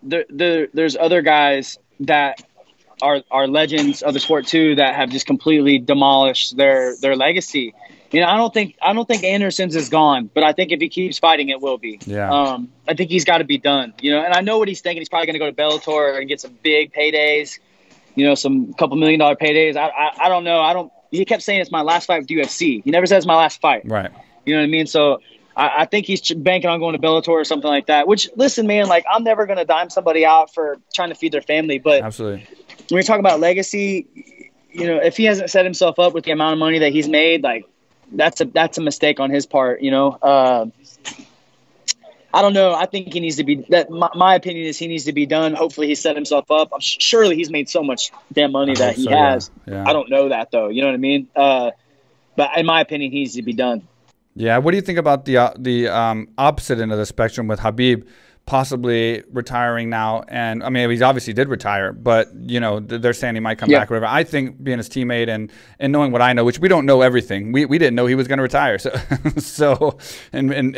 There's other guys that are legends of the sport too that have just completely demolished their legacy. I don't think Anderson's is gone, but I think if he keeps fighting, it will be. Yeah. I think he's got to be done. And I know what he's thinking. He's probably going to go to Bellator and get some big paydays. Some couple $1 million paydays. I don't know. He kept saying it's my last fight with UFC. He never says my last fight. Right. You know what I mean? So I think he's banking on going to Bellator or something like that. Which, listen, man, like, I'm never going to dime somebody out for trying to feed their family. But absolutely, when we talk about legacy, if he hasn't set himself up with the amount of money that he's made, like, that's a mistake on his part. I don't know. I think he needs to be. My opinion is he needs to be done. Hopefully, he set himself up. Surely he's made so much damn money that he has. Yeah. I don't know that though. You know what I mean? But in my opinion, he needs to be done. Yeah. What do you think about the opposite end of the spectrum with Khabib possibly retiring now? And I mean, he obviously did retire, but they're saying he might come back or whatever. I think being his teammate and knowing what I know, which we don't know everything, we didn't know he was going to retire. So like even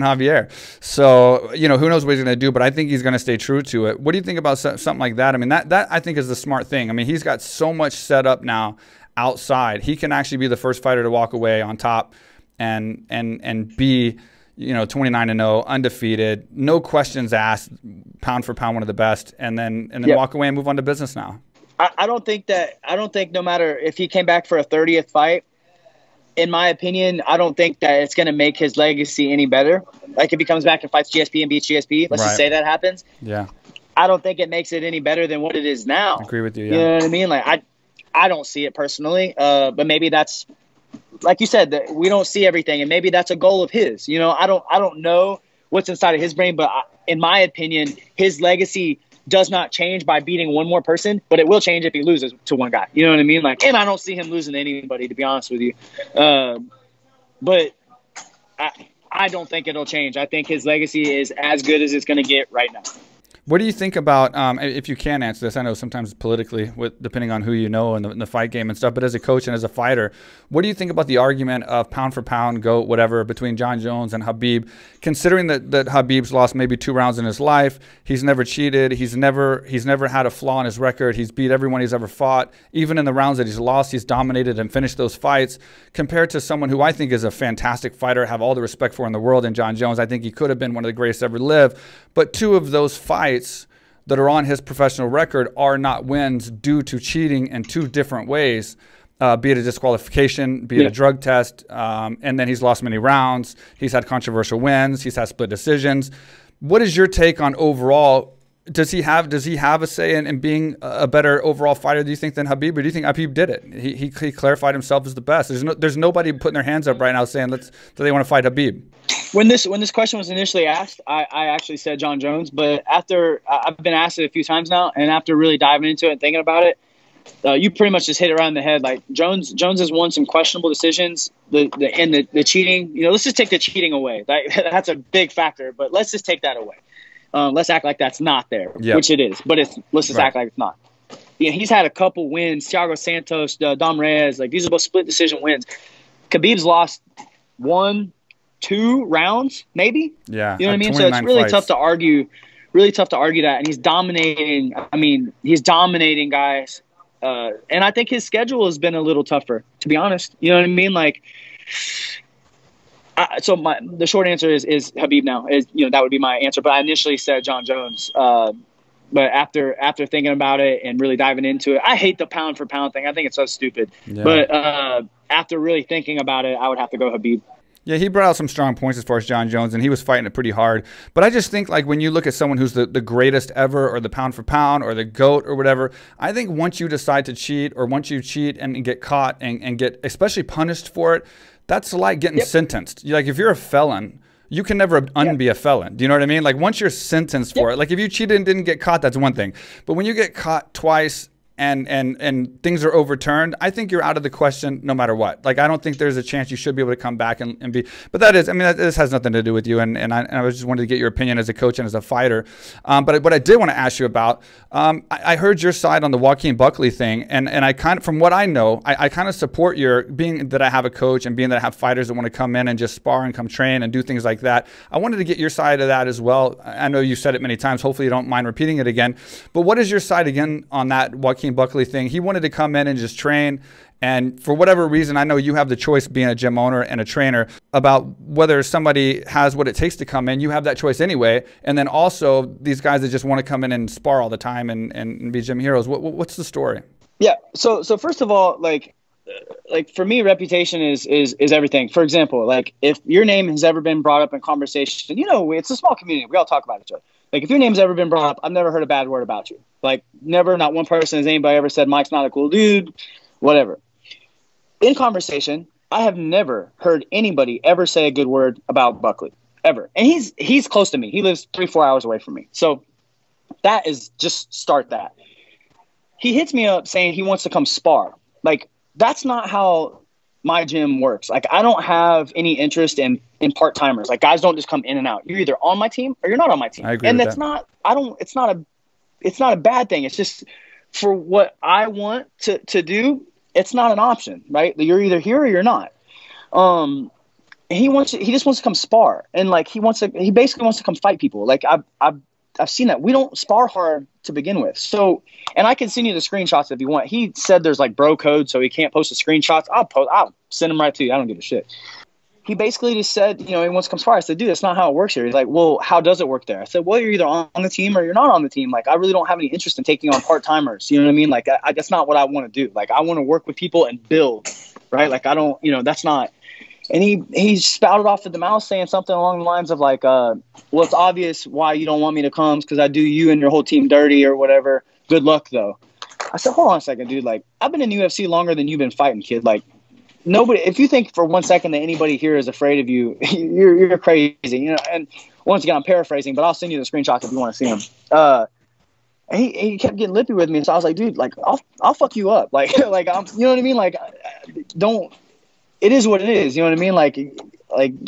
Javier. So who knows what he's going to do? But I think he's going to stay true to it. What do you think about something like that? I mean, that I think is the smart thing. I mean, he's got so much set up now outside. He can actually be the first fighter to walk away on top and be 29-0, undefeated, no questions asked, pound for pound, one of the best, and then walk away and move on to business now. I don't think no matter if he came back for a 30th fight, in my opinion, I don't think that it's going to make his legacy any better. Like if he comes back and fights GSP and beats GSP, let's just say that happens. Yeah. I don't think it makes it any better than what it is now. I agree with you. Yeah. You know what I mean? Like I don't see it personally, but maybe that's, like you said, that we don't see everything, and maybe that's a goal of his. I don't know what's inside of his brain, but in my opinion, his legacy does not change by beating one more person, but it will change if he loses to one guy. You know what I mean? Like, and I don't see him losing to anybody, to be honest with you. But I don't think it'll change. I think his legacy is as good as it's going to get right now. What do you think about, if you can answer this, I know sometimes politically, depending on who you know in the fight game and stuff, but as a coach and as a fighter, what do you think about the argument of pound for pound, GOAT, whatever, between Jon Jones and Khabib, considering that Khabib's lost maybe 2 rounds in his life, he's never cheated, he's never had a flaw in his record, he's beat everyone he's ever fought, even in the rounds that he's lost, he's dominated and finished those fights, compared to someone who I think is a fantastic fighter, have all the respect for in the world, in Jon Jones. I think he could have been one of the greatest ever live, but 2 of those fights that are on his professional record are not wins due to cheating in 2 different ways, be it a disqualification, be it a drug test, and then he's lost many rounds. He's had controversial wins. He's had split decisions. What is your take on overall? Does he have a say in being a better overall fighter, do you think, than Khabib, or do you think Khabib did it? He clarified himself as the best. There's nobody putting their hands up right now saying that they want to fight Khabib. When this question was initially asked, I actually said Jon Jones, but after I've been asked it a few times now, and after really diving into it and thinking about it, you pretty much just hit it right in the head. Like Jones has won some questionable decisions. The cheating, let's just take the cheating away. That's a big factor, but let's just take that away. Let's act like that's not there, which it is. But let's just act like it's not. Yeah, he's had a couple wins. Thiago Santos, Dom Reyes, like these are both split decision wins. Khabib's lost 1-2 rounds, maybe. Yeah, you know what I mean. So it's really tough to argue. Really tough to argue that, and he's dominating. I mean, he's dominating guys, and I think his schedule has been a little tougher, to be honest. You know what I mean? Like. So the short answer is Khabib now. That would be my answer. But I initially said Jon Jones. But after thinking about it and really diving into it, I hate the pound for pound thing. I think it's so stupid. Yeah. But after really thinking about it, I would have to go Khabib. Yeah, he brought out some strong points as far as Jon Jones, and he was fighting it pretty hard. But I just think, like, when you look at someone who's the greatest ever, or the pound for pound, or the GOAT, or whatever, I think once you decide to cheat, or once you cheat and get caught and get especially punished for it, that's like getting sentenced. Like, if you're a felon, you can never unbe a felon. Do you know what I mean? Like, once you're sentenced for it, like if you cheated and didn't get caught, that's one thing. But when you get caught twice and things are overturned, I think you're out of the question no matter what. Like, I don't think there's a chance you should be able to come back and be. But that is, I mean, this has nothing to do with you. And I just wanted to get your opinion as a coach and as a fighter. But what I did want to ask you about, I heard your side on the Joaquin Buckley thing, and I kind of, from what I know, I kind of support your being that I have a coach and being that I have fighters that want to come in and just spar and come train and do things like that. I wanted to get your side of that as well. I know you said it many times. Hopefully you don't mind repeating it again. But what is your side again on that Joaquin Buckley thing? He wanted to come in and just train, and for whatever reason, I know you have the choice, being a gym owner and a trainer, about whether somebody has what it takes to come in. You have that choice anyway. And then also these guys that just want to come in and spar all the time and be gym heroes. What's the story? Yeah. So first of all, like for me, reputation is everything. For example, like if your name has ever been brought up in conversation, it's a small community. We all talk about each other. Like, if your name's ever been brought up, I've never heard a bad word about you. Like, never, not one person has anybody ever said Mike's not a cool dude, whatever. In conversation, I have never heard anybody ever say a good word about Buckley, ever. And he's close to me. He lives 3-4 hours away from me. So that is, just start that. He hits me up saying he wants to come spar. Like, that's not how my gym works. Like, I don't have any interest in part-timers. Like, guys don't just come in and out. You're either on my team or you're not on my team. I agree and with that's that. not, I don't, it's not a bad thing. It's just for what I want to do, it's not an option, right? You're either here or you're not. He just wants to come spar. And like, he basically wants to come fight people. Like, I've seen that. We don't spar hard to begin with. So, and I can send you the screenshots if you want. He said there's like bro code, so he can't post the screenshots. I'll send them right to you. I don't give a shit. he basically just said, he wants to come spar. I said, dude, that's not how it works here. He's like, well, how does it work there? I said, well, you're either on the team or you're not on the team. Like, I really don't have any interest in taking on part-timers. You know what I mean? Like, that's not what I want to do. Like, I want to work with people and build, right? Like, I don't, that's not. And he spouted off at the mouth saying something along the lines of like, well, it's obvious why you don't want me to come because I do you and your whole team dirty or whatever. Good luck, though. I said, hold on a second, dude. Like, I've been in the UFC longer than you've been fighting, kid. Like, nobody, if you think for 1 second that anybody here is afraid of you, you're crazy, And once again, I'm paraphrasing, but I'll send you the screenshot if you want to see him. And he kept getting lippy with me, so I was like, dude, like, I'll fuck you up, like I'm, you know what I mean? Like, don't. It is what it is, you know what I mean? Like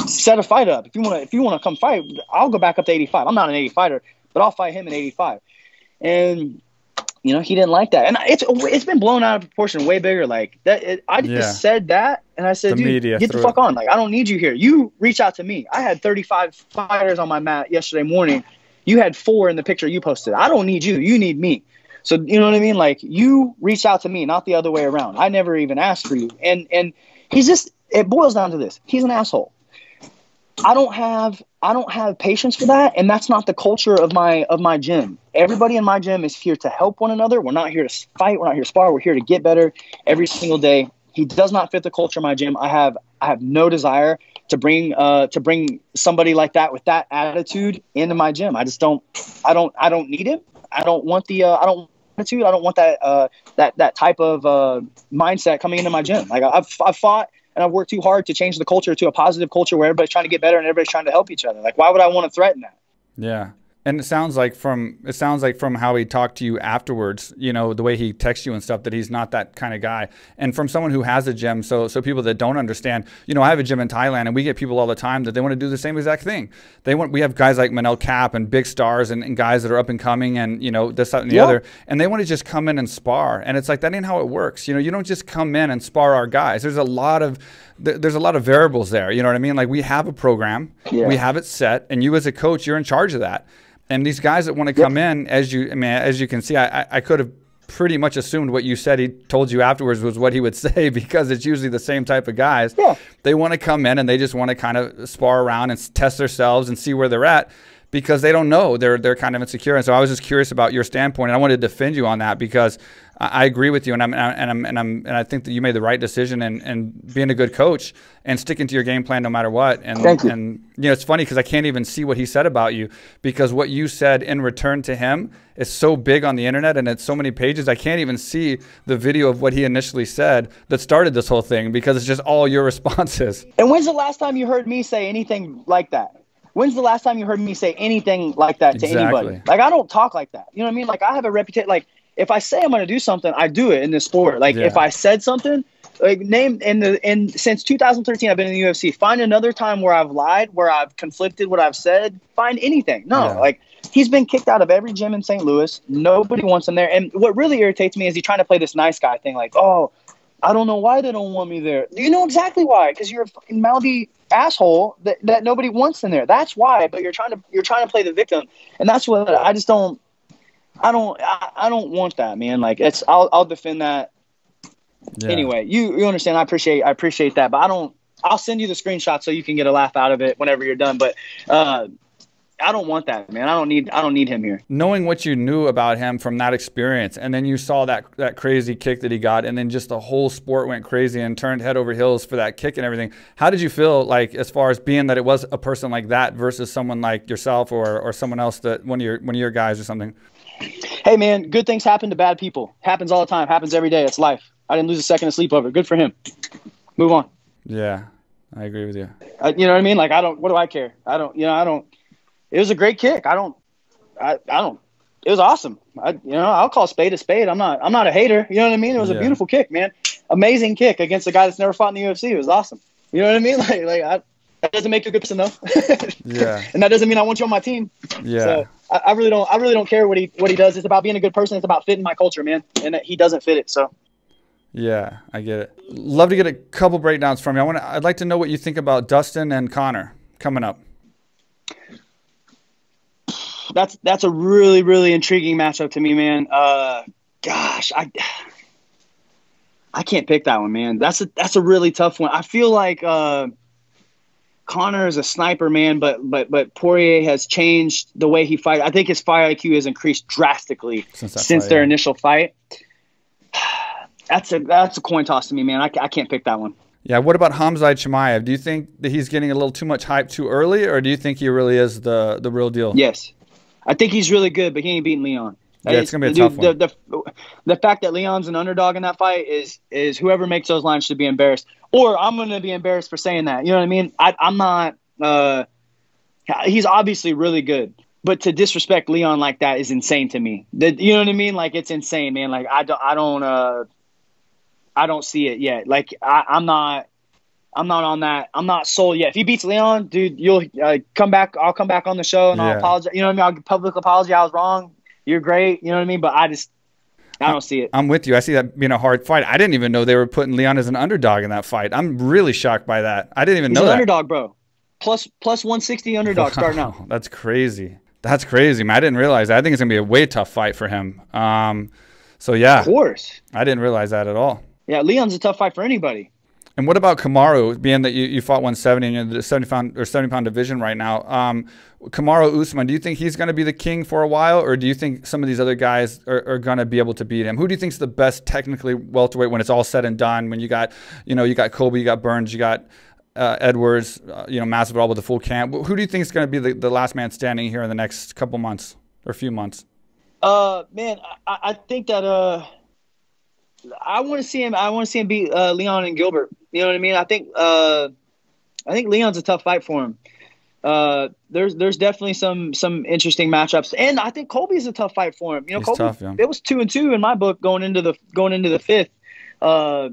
set a fight up. If you wanna come fight, I'll go back up to 85. I'm not an 80 fighter, but I'll fight him at 85. And he didn't like that, and it's been blown out of proportion, way bigger. Like that, I just said that, and I said, dude, get the fuck on. Like, I don't need you here. You reach out to me. I had 35 fighters on my mat yesterday morning. You had 4 in the picture you posted. I don't need you. You need me. So you know what I mean? Like, you reached out to me, not the other way around. I never even asked for you. And he's just. It boils down to this. He's an asshole. I don't have patience for that, and that's not the culture of my gym. Everybody in my gym is here to help one another. We're not here to fight. We're not here to spar. We're here to get better every single day. He does not fit the culture of my gym. I have no desire to bring somebody like that with that attitude into my gym. I just don't. I don't need him. I don't want the. I don't attitude. I don't want that type of mindset coming into my gym. Like, I've fought. And I've worked too hard to change the culture to a positive culture where everybody's trying to get better and everybody's trying to help each other. Like, why would I want to threaten that? Yeah. And it sounds like from how he talked to you afterwards, the way he texts you and stuff, that he's not that kind of guy. And from someone who has a gym, so people that don't understand, I have a gym in Thailand, and we get people all the time that they want to do the same exact thing. We have guys like Manel Cap and big stars and guys that are up and coming and this, that, and the other, and they want to just come in and spar. And it's like, that ain't how it works. You don't just come in and spar our guys. There's a lot of variables there. You know what I mean? Like, we have a program, we have it set, and you as a coach, you're in charge of that. And these guys that want to come in, as you can see, I could have pretty much assumed what you said he told you afterwards was what he would say, because it's usually the same type of guys. Yeah. They want to come in and they just want to kind of spar around and test themselves and see where they're at, because they don't know. They're kind of insecure. And so I was just curious about your standpoint, and I wanted to defend you on that, because I agree with you, and I think that you made the right decision and being a good coach and sticking to your game plan no matter what. And thank you. And it's funny because I can't even see what he said about you, because what you said in return to him is so big on the internet and it's so many pages. I can't even see the video of what he initially said that started this whole thing, because it's just all your responses. And when's the last time you heard me say anything like that? When's the last time you heard me say anything like that to anybody? Like, I don't talk like that. You know what I mean? Like, I have a reputation. Like, if I say I'm going to do something, I do it in this sport. Like, if I said something, like, since 2013, I've been in the UFC. Find another time where I've lied, where I've conflicted what I've said. Find anything. No, like, he's been kicked out of every gym in St. Louis. Nobody wants him there. And what really irritates me is he's trying to play this nice guy thing. Like, oh, I don't know why they don't want me there. You know exactly why, because you're a fucking mouthy asshole that nobody wants in there. That's why. But you're trying to play the victim, and that's what I just don't. I don't want that, man. Like, I'll defend that. Yeah. Anyway, you understand. I appreciate that, but I'll send you the screenshot so you can get a laugh out of it whenever you're done. But I don't want that, man. I don't need him here. Knowing what you knew about him from that experience, and then you saw that crazy kick that he got, and then just the whole sport went crazy and turned head over heels for that kick and everything. How did you feel, like, as far as being that it was a person like that versus someone like yourself or someone else, that one of your guys or something? Hey, man, good things happen to bad people. Happens all the time. Happens every day. It's life. I didn't lose a second of sleep over it. Good for him. Move on. Yeah, I agree with you. You know what I mean? Like, what do I care? I don't. It was a great kick. I don't. It was awesome. I'll call a spade a spade. I'm not a hater. You know what I mean? It was a beautiful kick, man. Amazing kick against a guy that's never fought in the UFC. It was awesome. You know what I mean? That doesn't make you a good person, though. Yeah. And that doesn't mean I want you on my team. Yeah. So I really don't care what he does. It's about being a good person. It's about fitting my culture, man. And he doesn't fit it. So. Yeah, I get it. Love to get a couple breakdowns from you. I'd like to know what you think about Dustin and Conor coming up. That's a really, really intriguing matchup to me, man. Gosh, I can't pick that one, man. That's a really tough one. I feel like Conor is a sniper, man, but Poirier has changed the way he fights. I think his fight IQ has increased drastically since their initial fight. That's a coin toss to me, man. I can't pick that one. Yeah, what about Khamzat Chimaev? Do you think that he's getting a little too much hype too early, or do you think he really is the real deal? Yes. I think he's really good, but he ain't beating Leon. Yeah, it's going to be a tough one. The fact that Leon's an underdog in that fight is whoever makes those lines should be embarrassed. Or I'm going to be embarrassed for saying that. You know what I mean? I'm not he's obviously really good. But to disrespect Leon like that is insane to me. You know what I mean? Like, it's insane, man. Like, I don't see it yet. Like, I'm not on that. I'm not sold yet. If he beats Leon, dude, you'll come back. I'll come back on the show and I'll apologize. You know what I mean? I'll public apology. I was wrong. You're great. You know what I mean? But I don't see it. I'm with you. I see that being a hard fight. I didn't even know they were putting Leon as an underdog in that fight. I'm really shocked by that. I didn't even know that. He's an underdog, bro. Plus 160 underdog starting out. That's crazy. That's crazy, man. I didn't realize that. I think it's going to be a way tough fight for him. So, yeah. Of course. I didn't realize that at all. Yeah, Leon's a tough fight for anybody. And what about Kamaru, being that you fought 170 and you're in the 70-pound division right now? Kamaru Usman, do you think he's going to be the king for a while, or do you think some of these other guys are going to be able to beat him? Who do you think is the best technically welterweight when it's all said and done? When you got Colby, you got Burns, you got Edwards, Masvidal with the full camp. Who do you think is going to be the last man standing here in the next couple months or few months? Man, I think that I want to see him beat Leon and Gilbert. You know what I mean? I think Leon's a tough fight for him. There's definitely some interesting matchups, and I think Colby's a tough fight for him. You know, Colby, tough, yeah. It was 2-2 in my book going into the fifth. Yeah,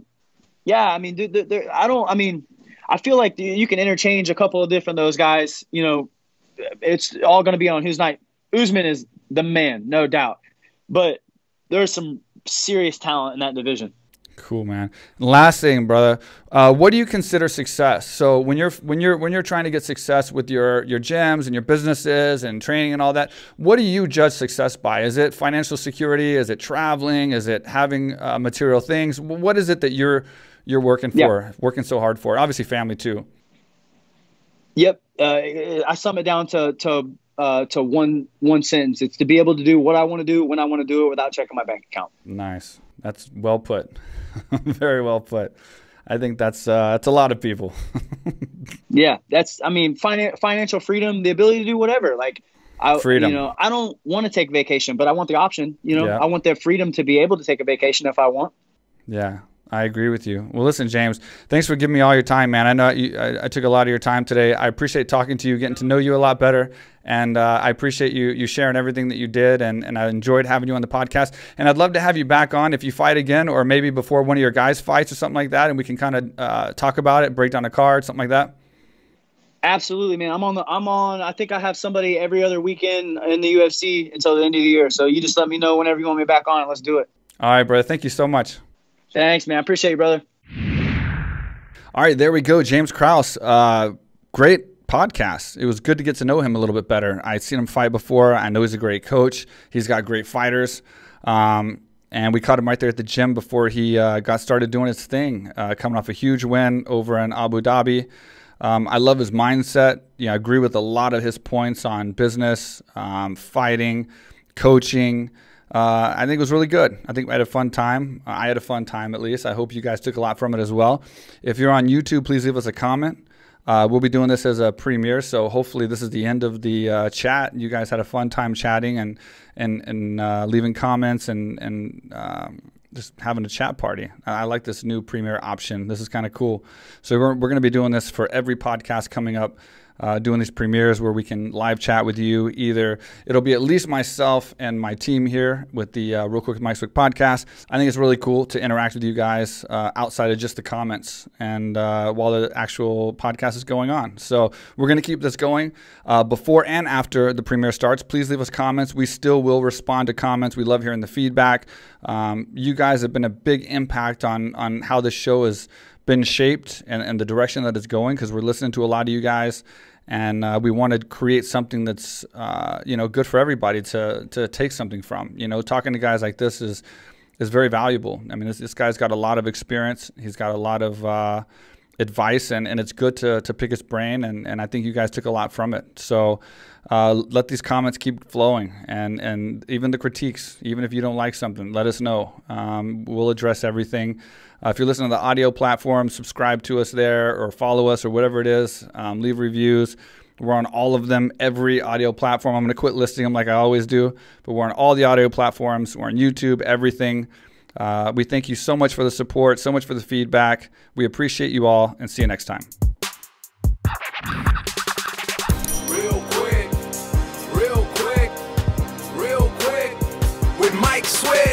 I mean, I feel like you can interchange a couple of different those guys. You know, it's all going to be on whose night. Usman is the man, no doubt, but there's some serious talent in that division. Cool, man. Last thing, brother. What do you consider success? So when you're trying to get success with your gyms and your businesses and training and all that, what do you judge success by? Is it financial security? Is it traveling? Is it having material things? What is it that you're working for, working so hard for? Obviously, family too. Yep. I sum it down to one sentence. It's to be able to do what I want to do when I want to do it without checking my bank account. Nice. That's well put. Very well put. I think that's a lot of people. Yeah, financial freedom, the ability to do whatever. Like, freedom. I don't want to take vacation, but I want the option. I want the freedom to be able to take a vacation if I want. Yeah. I agree with you. Well, listen, James, thanks for giving me all your time, man. I know I took a lot of your time today. I appreciate talking to you, getting to know you a lot better. And I appreciate you sharing everything that you did. And I enjoyed having you on the podcast. And I'd love to have you back on if you fight again, or maybe before one of your guys fights or something like that. And we can kind of talk about it, break down a card, something like that. Absolutely, man. I'm on. I think I have somebody every other weekend in the UFC until the end of the year. So you just let me know whenever you want me back on it. Let's do it. All right, brother. Thank you so much. Thanks, man. I appreciate you, brother. All right, there we go. James Krause. Great podcast. It was good to get to know him a little bit better. I'd seen him fight before. I know he's a great coach. He's got great fighters. And we caught him right there at the gym before he got started doing his thing, coming off a huge win over in Abu Dhabi. I love his mindset. I agree with a lot of his points on business, fighting, coaching. I think it was really good. I think we had a fun time. I had a fun time, at least. I hope you guys took a lot from it as well. If you're on YouTube, please leave us a comment. We'll be doing this as a premiere, so hopefully this is the end of the chat. You guys had a fun time chatting and leaving comments and just having a chat party. I like this new premiere option. This is kind of cool. So we're going to be doing this for every podcast coming up. Doing these premieres where we can live chat with you. Either it'll be at least myself and my team here with the Real Quick with Mike Swick podcast. I think it's really cool to interact with you guys outside of just the comments and while the actual podcast is going on. So we're going to keep this going before and after the premiere starts. Please leave us comments. We still will respond to comments. We love hearing the feedback. You guys have been a big impact on how this show has been shaped and the direction that it's going, because we're listening to a lot of you guys, and we want to create something that's good for everybody to take something from. Talking to guys like this is very valuable. I mean, this guy's got a lot of experience. He's got a lot of advice, and it's good to pick his brain, and I think you guys took a lot from it. So let these comments keep flowing, and even the critiques, even if you don't like something, let us know. We'll address everything. If you're listening to the audio platform, subscribe to us there or follow us or whatever it is. Leave reviews. We're on all of them, every audio platform. I'm going to quit listing them like I always do, but we're on all the audio platforms. We're on YouTube, everything. We thank you so much for the support, so much for the feedback. We appreciate you all, and see you next time. Real quick, with Mike Swick.